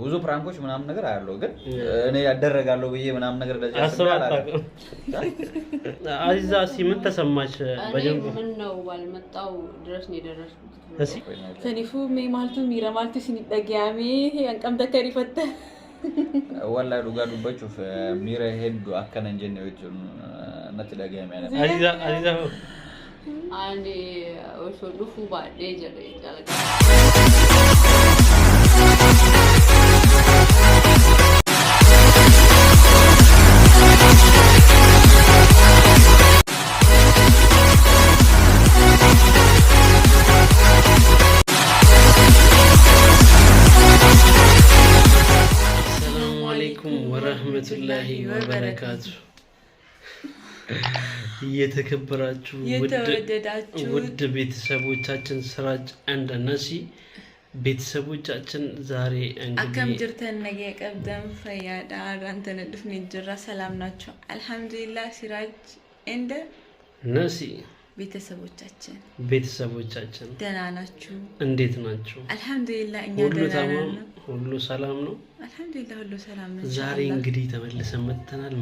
ብዙ ፕራንኮች ምናምን ነገር አያለው ግን እኔ ያደረጋለሁ ብዬ ምናምን ነገር ለዚህ አስባለሁ። አዚዛ ምን ተሰማች? በጀምብ ምን ነው ባልመጣው ድረስ ነው የደረስኩት። እሺ ከኒፉ ማልቱ ሚራማልቱ ሲንጠጊያሜ አንቀም ተከሪፈተ ወላሂ ዱጋዱበቹ ሚራ ሄዱ አከነንጀን ነው ነጥለጊያሜ አለ አዚዛ አንዴ ወሶ ዱፉ ባዴ ጀሬ ጃለጋ ወራህመቱላሂ ወበረካቱ የተከበራችሁ ውድ ቤተሰቦቻችን ስራጭ አንድ ነሲ ቤተሰቦቻችን ዛሬ እንግዲህ አከም ጅርተን ነገ ቀብደም ፈያዳ አንተ ነድፍኒ ጅራ ሰላም ናችሁ? አልহামዱሊላህ ሲራጅ እንደ ነሲ ቤተሰቦቻችን ደህና ናችሁ? እንዴት ናችሁ? አልহামዱሊላህ እኛ ደህና ነን። ሁሉ ሰላም ነው? አልহামዱሊላህ ሁሉ ሰላም ነው። ዛሬ እንግዲህ ተመልሰን መጥተናል።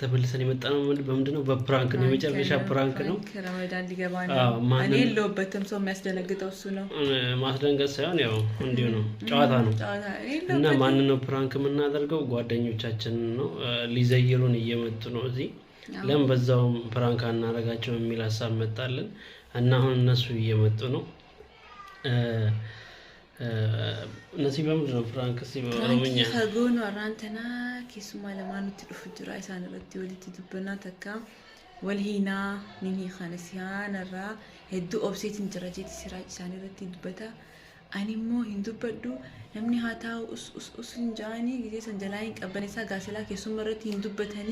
ተመልሰን የመጣነው በምንድነው? በፕራንክ ነው። የመጨረሻ ፕራንክ ነው። ረመዳን ሊገባ ነው። እኔ የለሁበትም። ሰው የሚያስደነግጠው እሱ ነው። ማስደንገጥ ሳይሆን ያው እንዲሁ ነው፣ ጨዋታ ነው። እና ማን ነው ፕራንክ የምናደርገው? ጓደኞቻችን ነው። ሊዘይሩን እየመጡ ነው እዚህ። ለምን በዛውም ፕራንክ አናረጋቸው የሚል ሐሳብ መጣልን እና አሁን እነሱ እየመጡ ነው። ነሲባ ምንድነው ፕራንክ ሲበሩኛ ከጎኑ አራንተና ኪስማ ለማኑ ትድፉ ጅራ ይሳነበት ወልት ድብና ተካ ወልሂና ኒኒ ኻነሲያነራ ሄዱ ኦብሴት እንጀራጀት ሲራጭ ሳነረት ድበታ አኒሞ ሂንዱበዱ ነምኒ ሃታው ኡስ እንጃኒ ጊዜ ሰንጀላይን ቀበኔሳ ጋሰላ ከሱመረት ሂንዱበተኒ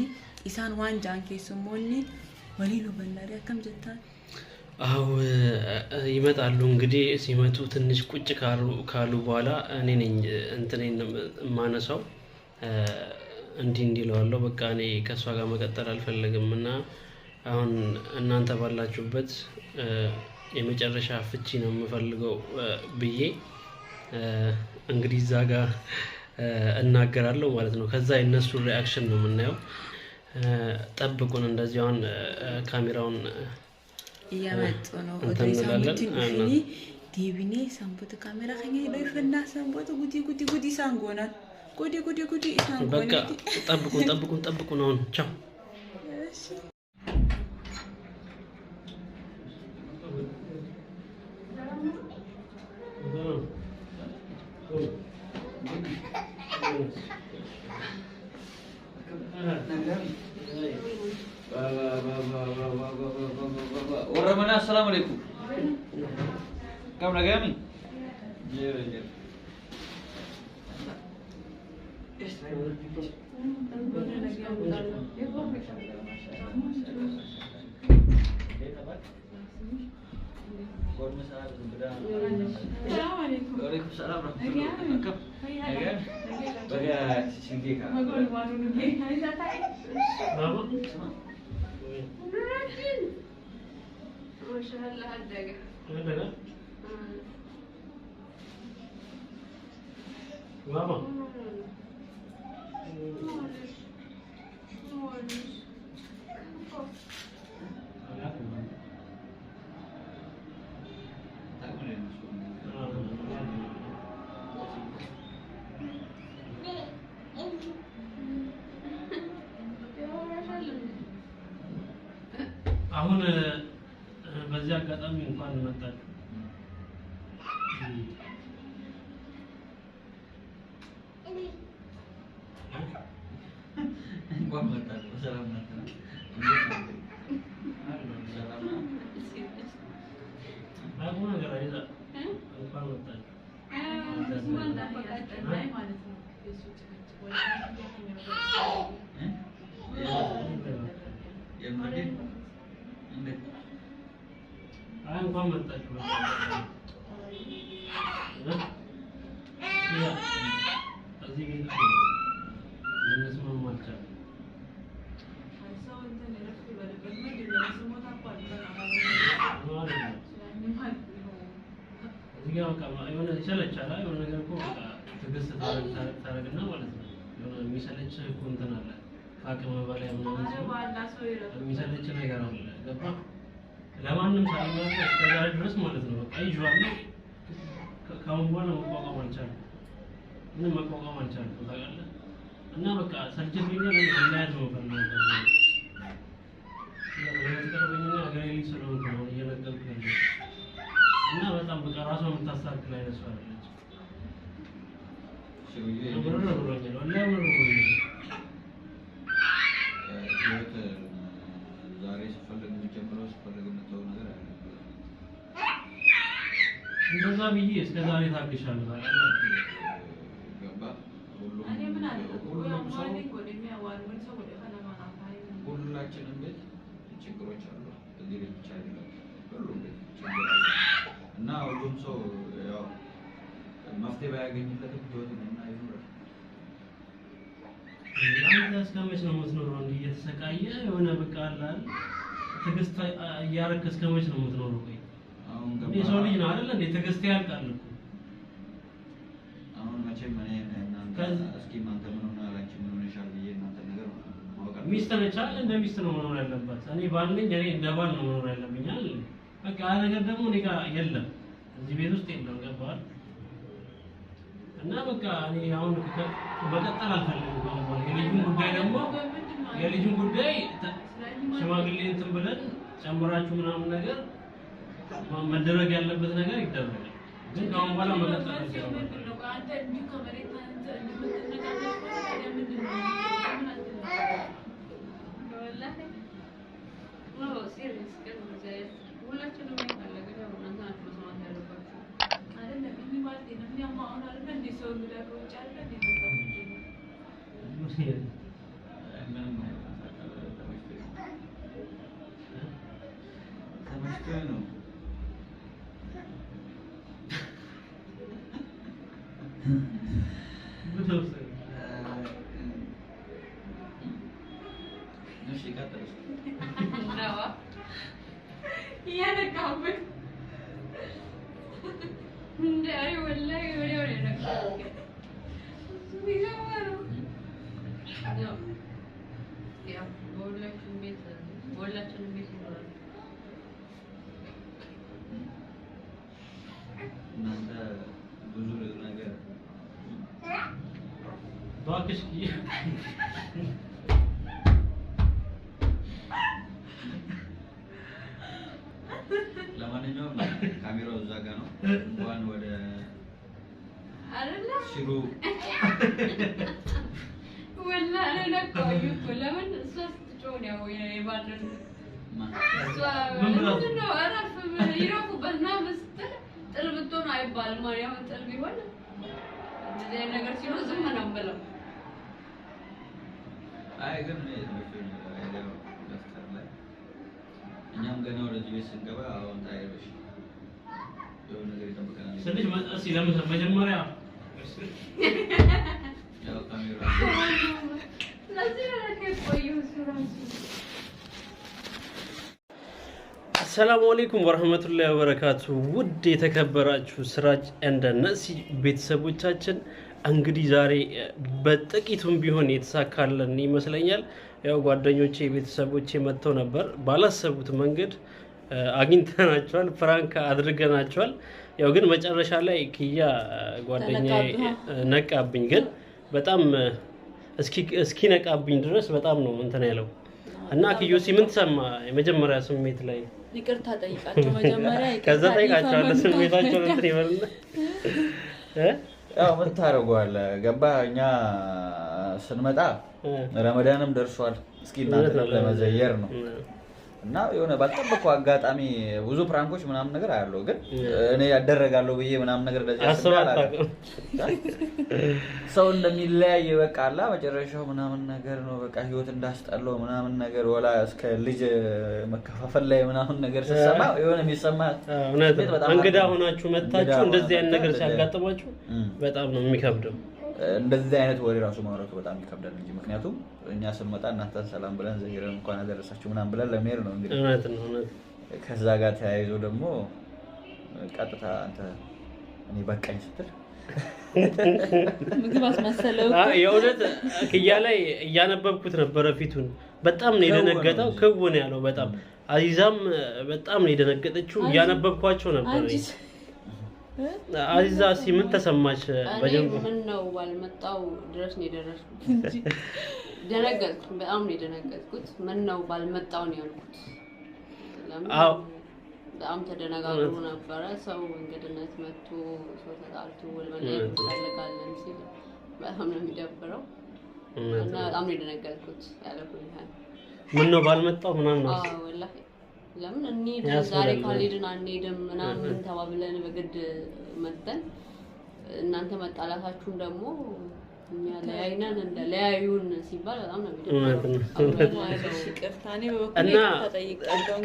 ኢሳን ዋን ጃን ከሱሞኒ ወሊሉ በናሪያ ከም ጀታ አው ይመጣሉ። እንግዲህ ሲመጡ ትንሽ ቁጭ ካሉ በኋላ እኔ ነኝ እንትኔን ማነሳው እንዲለዋለሁ። በቃ እኔ ከሷ ጋር መቀጠል አልፈልግምና አሁን እናንተ ባላችሁበት የመጨረሻ ፍቺ ነው የምፈልገው ብዬ እንግዲህ እዛ ጋር እናገራለሁ ማለት ነው። ከዛ የነሱ ሪአክሽን ነው የምናየው። ጠብቁን። እንደዚህ አሁን ካሜራውን እያመጡ ነው። ወደሳምንቲኒ ዲቪኒ ሳምቦት ካሜራ ከኛ ይፈና ሳምቦት ጉዲ ሳንጎና ጉዲ ሳንጎና በቃ ጠብቁን አሁን ቻው። ورمنا السلام عليكم كم نجامي السلام عليكم وعليكم السلام ورحمة الله وبركاته بقى تشنجيكا ما شاء الله هالدقة ماما አሁን በዚህ አጋጣሚ እንኳን መጣችሁ እንኳን መጣችሁ ሰላም ናችሁ አሁን ነገር አይዛ እንኳን መጣችሁ ማለት ነው እንኳን መጣችሁ እዚህ ቤት ለነስማማ አልቻለም። እዚህ ጋር በቃ የሆነ ይሰለቻል። የሆነ ነገር እኮ በቃ ትዕግስት ታረግና ማለት ነው የሆነ የሚሰለች እንትን አለ አቅም በላይ ምናምን የሚሰለች ነገር አለ ገባ ለማንም ሳይሆን እስከዛሬ ድረስ ማለት ነው በቃ ይዤዋለሁ ካሁን በኋላ መቋቋም አልቻልኩም ምንም መቋቋም አልቻልኩም ታውቃለህ እና በቃ ሰልችቶኛል ለማየት ነው ፈልገው ለማስተርበኝና አገሬ ልጅ ስለሆንኩ ነው እየነገርኩህ ያለው እና በጣም በቃ ራሷን የምታስተካክል አይነት ሰው አይደለች ዛሬ ስፈልግ የምጀምረው ስፈልግ የምተው ነገር አለ እንደዛ ብዬ እስከ ዛሬ ታግሻለሁ ገባ ሁላችንም ቤት ችግሮች አሉ እዚህ ቤት ብቻ አይደለም ሁሉም ቤት ችግር አለ እና ሁሉም ሰው ያው መፍትሄ ባያገኝለትም ህይወቱን እና ይኖራል አንተ እስከመች ነው የምትኖረው እንዲህ እየተሰቃየ የሆነ በቃ አላል ትዕግስት እያረክ እስከመች ነው የምትኖረው ቆይ አሁን ገባ ሰው ልጅ ነው አይደል እንዴ ትዕግስት ያልቃል እኮ አሁን መቼም እኔ እናንተ እስኪ እናንተ ምን ሆነ አላችሁ ምን ሆነሻል ብዬ እናንተ ነገር ማወቅ ሚስት ነች አይደል እንደ ሚስት ነው መኖር ያለባት እኔ ባል ነኝ እኔ እንደ ባል ነው መኖር ያለብኝ አይደል በቃ ያ ነገር ደግሞ እኔ ጋር የለም እዚህ ቤት ውስጥ የለም ገባህ እና በቃ እኔ አሁን መቀጠል አልፈልግም ማለት የልጁን ጉዳይ ደግሞ የልጁን ጉዳይ ሽማግሌ እንትን ብለን ጨምራችሁ ምናምን ነገር መደረግ ያለበት ነገር ይደረጋል ግን ካሁን በኋላ መቀጠል አልፈልግም አንተ እንዲሁ ከመሬት አንተ እንደምትነቃነቅ ምንድን ነው ወላሂ ነው ሲሪየስ ግን ሁላችንም ይፈልጋል ያው እናንተ ናችሁ መስማት ያለባችሁ አይደለም እንዴ ማለት ነው እኛ ማውና አይደል እንዴ ሰው እንደው ጫለ እንዴ ተመስገን ነው ነሽ ይቀጥልሽ ነው ያነቃበት እንዴ አይ ወላሂ ወዲያው ነው ያነቃበት ቢዛማሩ ያ ወላችን ቤት ይኖራል እናንተ ብዙ ነገር ባክሽ ለማንኛውም ካሜራው እዛ ጋር ነው እንኳን ወደ አይደለ ሽሩ ወላሂ ለቀው እኮ ለምን እሷ ስትጮህ ነው የባለር እሷ ምንድነው አረፍ ይራቁበት ነው መስተል ጥልብቶ ነው አይባልም ማርያም ጥል ቢሆን እንደዚህ አይነት ነገር ሲሉ ዝም ነው ብለው አይ ግን አይደለም ደፍተር ላይ እኛም ገና ወደዚህ ቤት ስንገባ አሁን ታይበሽ የሆነ ነገር ይጠብቀናል ስለዚህ ማጣሲ ለመጀመሪያ ያው ካሜራ ለዚህ ነው ቆየው ሱራሱ ሰላም አለይኩም ወራህመቱላሂ ወበረካቱ ውድ የተከበራችሁ ስራጅ እንደ ነሲ ቤተሰቦቻችን እንግዲህ ዛሬ በጥቂቱም ቢሆን የተሳካለን ይመስለኛል ያው ጓደኞቼ ቤተሰቦቼ መጥተው ነበር ባላሰቡት መንገድ አግኝተናቸዋል ፕራንክ አድርገናቸዋል ያው ግን መጨረሻ ላይ kiyyaa ጓደኛዬ ነቃብኝ ግን በጣም እስኪ ነቃብኝ ድረስ በጣም ነው እንትን ያለው እና kiyyoሲ ምን ተሰማ የመጀመሪያ ስሜት ላይ ይቅርታ ጠይቃቸው መጀመሪያ ከዛ ጠይቃቸው ስሜታቸውን እንትን ይበልና ያው ምን ታረጋለህ ገባህ እኛ ስንመጣ ረመዳንም ደርሷል እስኪ እናንተ ለመዘየር ነው እና የሆነ ባልጠበቀው አጋጣሚ ብዙ ፕራንኮች ምናምን ነገር አያለው ግን እኔ ያደረጋለሁ ብዬ ምናምን ነገር እንደዚህ አስባለሁ ሰው እንደሚለያይ በቃ አላ መጨረሻው ምናምን ነገር ነው በቃ ህይወት እንዳስጠለው ምናምን ነገር ወላ እስከ ልጅ መከፋፈል ላይ ምናምን ነገር ሲሰማ የሆነ የሚሰማ እንግዳ ሆናችሁ መጣችሁ እንደዚህ አይነት ነገር ሲያጋጥማችሁ በጣም ነው የሚከብደው እንደዚህ አይነት ወሬ ራሱ ማውራቱ በጣም ይከብዳል እንጂ ምክንያቱም እኛ ስንመጣ እናንተ ሰላም ብለን ዘሂረን እንኳን አደረሳችሁ ምናምን ብለን ለመሄድ ነው እንግዲህ እውነት ነው ከዛ ጋር ተያይዞ ደግሞ ቀጥታ አንተ እኔ በቃኝ ስትል ምግብ አስመሰለው የእውነት ክያ ላይ እያነበብኩት ነበረ ፊቱን በጣም ነው የደነገጠው ክውን ያለው በጣም አዚዛም በጣም ነው የደነገጠችው እያነበብኳቸው ነበር አዚዛ ምን ተሰማች በደንብ ምን ነው ባልመጣው ድረስ ነው የደረስኩት ደነገጥኩ በጣም ነው የደነገጥኩት ምን ነው ባልመጣው ነው ያልኩት አዎ በጣም ተደነጋግሮ ነበር ሰው እንግድነት መጥቶ ሰው ተጣልቶ ወልመለየት ይፈልጋለን ሲል በጣም ነው የሚደብረው እና በጣም ነው የደነገጥኩት ያለኩኝ ምን ነው ባልመጣው ምናምን ነው አዎ ወላሂ ለምን እንሂድ ዛሬ ካልሄድን አንሄድም ምናምን ተባብለን በግድ መጥተን እናንተ መጣላታችሁን ደግሞ እኛ ለያይናን እንደ ለያዩን ሲባል በጣም ነው እና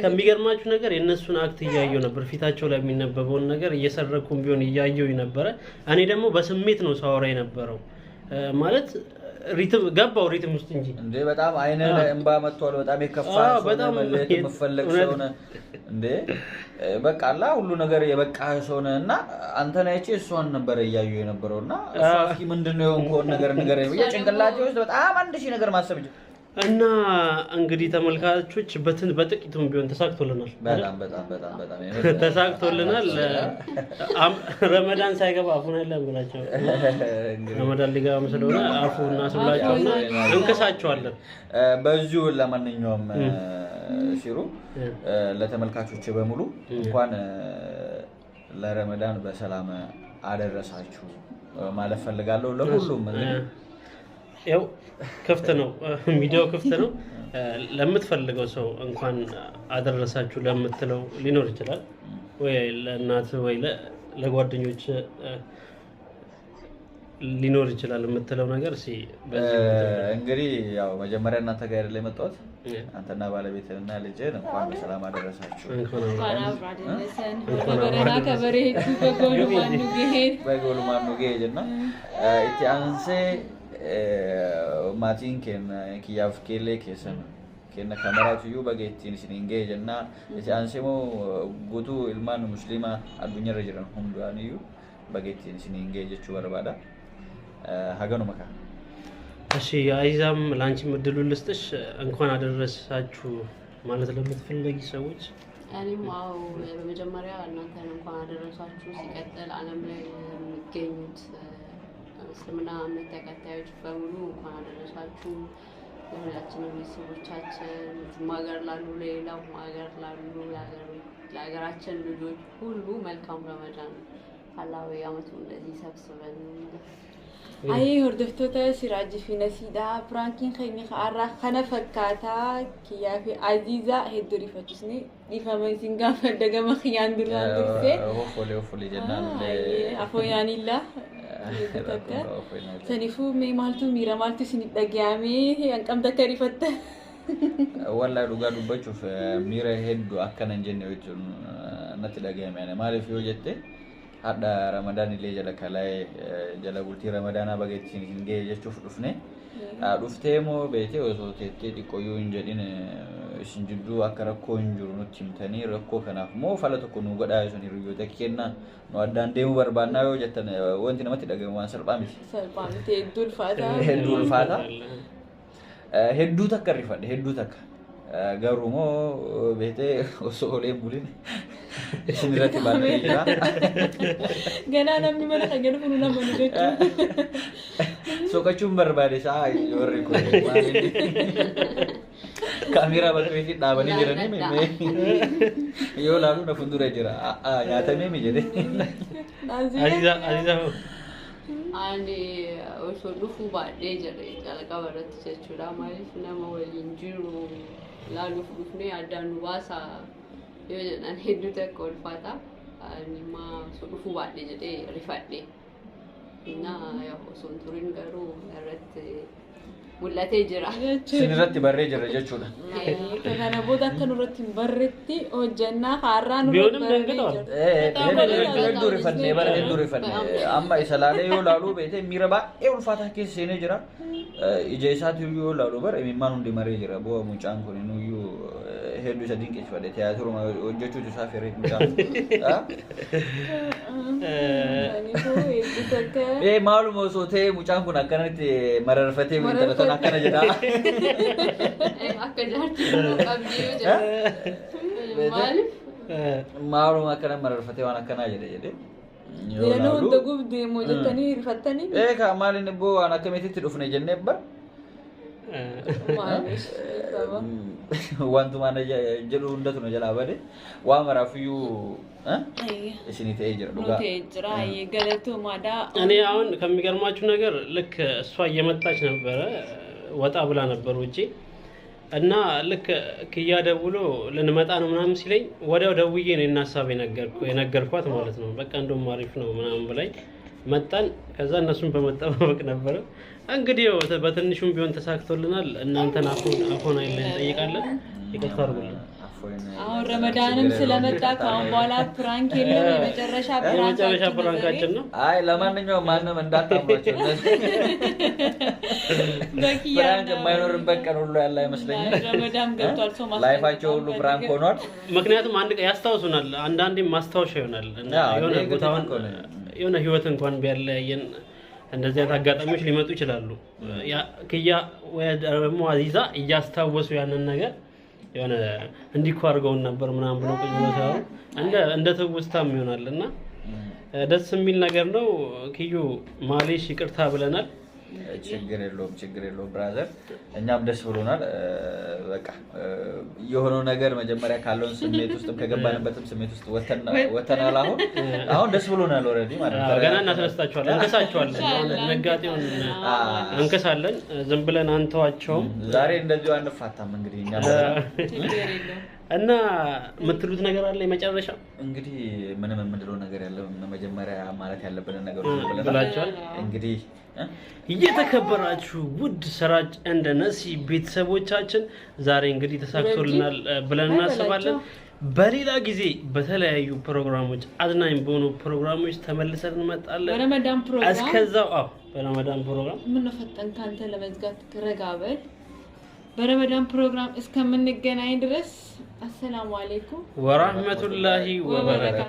ከሚገርማችሁ ነገር የነሱን አክት እያየው ነበር ፊታቸው ላይ የሚነበበውን ነገር እየሰረኩም ቢሆን እያየው ነበር እኔ ደግሞ በስሜት ነው ሳወራ የነበረው ማለት ሪትም ገባው ሪትም ውስጥ እንጂ እንዴ በጣም አይነ እንባ መጥቷል በጣም የከፋ ሰው ማለት የምፈልግ ሰው ነው እንዴ በቃ አላ ሁሉ ነገር የበቃ ሰው ነውና አንተ ነህ እሷን ነበር ያዩ የነበረውና እሷ እስኪ ምንድነው የሆንከው ነገር ጭንቅላቴ ውስጥ በጣም አንድ ሺህ ነገር ማሰብ እና እንግዲህ ተመልካቾች በጥቂቱም ቢሆን ተሳክቶልናል በጣም ተሳክቶልናል ረመዳን ሳይገባ አፉን አይደለም ብላችሁ ረመዳን ሊገባ መስሎና አፉና ስብላችሁና እንከሳቸዋለን በዚሁ ለማንኛውም ሲሩ ለተመልካቾች በሙሉ እንኳን ለረመዳን በሰላም አደረሳችሁ ማለት ፈልጋለሁ ለሁሉም ያው ክፍት ነው ሚዲያው ክፍት ነው ለምትፈልገው ሰው እንኳን አደረሳችሁ ለምትለው ሊኖር ይችላል ወይ ለእናት ወይ ለጓደኞች ሊኖር ይችላል የምትለው ነገር እሺ እንግዲህ ያው መጀመሪያ እናንተ ጋር ላይ መጣሁት አንተና ባለቤትህና ልጅህን እንኳን በሰላም አደረሳችሁ እንኳን አብራደረሰን በበረና ከበሬቱ በጎሉ ማኑ ጌጅና እቲ አንሴ maatiin kiyyaaf keellee keessan kenna kamaraatu bageettiin isin engage እና አንሴሞ ጉቱ ilmaan musliima addunyaarra jiran hundaaniyu bageettiin isin engage jechu barbaada haganuma ka እሺ አዚዛም ላንቺ ምድሉን ልስጥሽ እንኳን አደረሳችሁ ማለት ለምትፈልጊ ሰዎች እኔም አው በመጀመሪያ እናንተን እንኳን አደረሳችሁ ሲቀጥል ዓለም ላይ የሚገኙት እስልምና እምነት ተከታዮች በሙሉ እንኳን አደረሳችሁ ለሁላችንም ቤተሰቦቻችን ማገር ላሉ ሌላው ማገር ላሉ ለሀገራችን ልጆች ሁሉ መልካም ረመዳን አላህ ያመቱ እንደዚህ ሰብስበን አይ ወርደፍቶታ ሲራጅ ፊነሲዳ ፕራንኪን ኸይኒ ኻራ ኸነፈካታ ኪያፊ አዚዛ ሄዶሪ ፈትስኒ ሊፈመን ሲንጋ ፈደገ መኽያን ዱራን ድርሴ ሆፎሌ ጀናን አፎያኒላ Sanifu mee maaltu miira maaltu isin dhaga'ame hanqamta akka rifatte wallahi dhugaa dubbachuuf miira hedduu akkana hin jenne jechuun natti dhaga'ame maaliif yoo jette hadda ramadaan illee jala kalaa jala bultii ramadaanaa bageettiin hin ga'e jechuuf dhufne dhuftee moo beetee osoo teettee xiqqooyyuu hin jedhin isin jidduu akka rakkoo hin jiru nutti himtanii rakkoo kanaaf moo fala tokko nu godhaa isin hiriyoota kenna nu addaan deemuu barbaannaa yoo jettan wanti namatti dhagahamu waan salphaa miti hedduu ulfaata hedduu takka rifadhe hedduu takka garuu moo beetee osoo olee bulin isin irratti baannee jira ganaa namni mana kan jedhu kun nama nu jechuudha soqachuun barbaade saa warri kun kaamera bakka itti dhaabanii jiranii yoo laalu na fuuldura jira nyaatamee mi jedhe Aziza ani osoo dhufuu baadhee jira jalqaba irratti jechuudha maaliif nama waliin jiru laaluuf dhufnee addaan nu baasa yoo jedhan hedduu takka ulfaata ani ma osoo dhufuu baadhee jedhee rifadhe እና ያው osoo turin garuu irratti mul'atee jira isin irratti barree jira jechuudha kana booda akka nurratti barretti hojjannaa haarraa ቢሆንም ደንግጠዋል hedduu rifannee amma isa laalee yoo laaluu beekte miira baay'ee ulfaataa keessa seenee jira ija isaatu yoo laalu bara imimmaan hundi maree jira bu'a mucaan kun iyyuu ሄዱ ሰዲንቄች ወደ ቲያትሩ ወጆቹ ተሳፈረ ይምጣ ማሉ ሞሶቴ ሙጫን ኩን አከነቲ መረርፈቴ ወንተና አከነ ጀዳ አከጃርቲ ቀብጂው ጀዳ ማሉ አከነ መረርፈቴ ዋና አከና ጀዳ የነው ደጉብ ደሞ ጀተኒ ይፈተኒ ከማሊን ቦ አና ከመቴ ትዱፍነ ጀነበር ማለሽ ዋንቱ ማነጀ ጀሉ እንደቱ ነው ጀላበደ ዋመራፍዩ እሺኒ ተይጀር ዱጋ ተይጀራ የገለቱ ማዳ እኔ አሁን ከሚገርማችሁ ነገር ልክ እሷ እየመጣች ነበር ወጣ ብላ ነበር ውጪ እና ልክ kiyya ደውሎ ልንመጣ ነው ምናምን ሲለኝ ወዲያው ደውዬ ነው እናሳብ የነገርኳት ማለት ነው በቃ እንደውም አሪፍ ነው ምናምን ብላኝ መጣን ከዛ እነሱን በመጠባበቅ ነበር እንግዲህ በትንሹም ቢሆን ተሳክቶልናል እናንተን አፎን አይለን ጠይቃለን ይቅርታ አድርጉልን አሁን ረመዳንም ስለመጣ ካሁን በኋላ ፕራንክ የለም የመጨረሻ ፕራንካችን ነው አይ ለማንኛውም ማንንም እንዳታምሯቸው በኪያ ፕራንክ የማይኖርበት ቀን ሁሉ ያለ አይመስለኝም ረመዳን ገብቷል ሰው ማስተዋወቅ ላይፋቸው ሁሉ ፕራንክ ሆኗል ምክንያቱም አንድ ቀን ያስታውሱናል አንዳንዴ ማስታወሻ ይሆናል እና የሆነ ቦታውን የሆነ ህይወት እንኳን ቢያለያየን እንደዚህ አይነት አጋጣሚዎች ሊመጡ ይችላሉ ያ kiyya ወይ ደግሞ አዚዛ እያስታወሱ ያንን ነገር የሆነ እንዲኮ አድርገውን ነበር ምናምን ብለው ቆይተው እንደ ተውስታም ይሆናልና ደስ የሚል ነገር ነው kiyyu ማሌሽ ይቅርታ ብለናል ችግር የለውም ብራዘር እኛም ደስ ብሎናል በቃ የሆነው ነገር መጀመሪያ ካለውን ስሜት ውስጥ ከገባንበትም ስሜት ውስጥ ወተናል አሁን ደስ ብሎናል ኦሬዲ ማለት ነው ገና እናስነስታቸዋለን እንከሳቸዋለን ነጋጤውን እንከሳለን ዝም ብለን አንተዋቸው ዛሬ እንደዚህ አንፋታም እንግዲህ እኛ እና ምትሉት ነገር አለ የመጨረሻ እንግዲህ ምንም የምንለው ነገር ያለው መጀመሪያ ማለት ያለብን ነገር ብለናል እንግዲህ እየተከበራችሁ ውድ ስራጭ እንደ ነሲ ቤተሰቦቻችን ዛሬ እንግዲህ ተሳክቶልናል ብለን እናስባለን በሌላ ጊዜ በተለያዩ ፕሮግራሞች አዝናኝ በሆኑ ፕሮግራሞች ተመልሰን እንመጣለን በረመዳን ፕሮግራም እስከዛው በረመዳን ፕሮግራም ምን ፈጠን ካንተ ለመዝጋት ከረጋበል በረመዳን ፕሮግራም እስከምንገናኝ ድረስ አሰላሙ አለይኩም ወራህመቱላሂ ወበረካቱ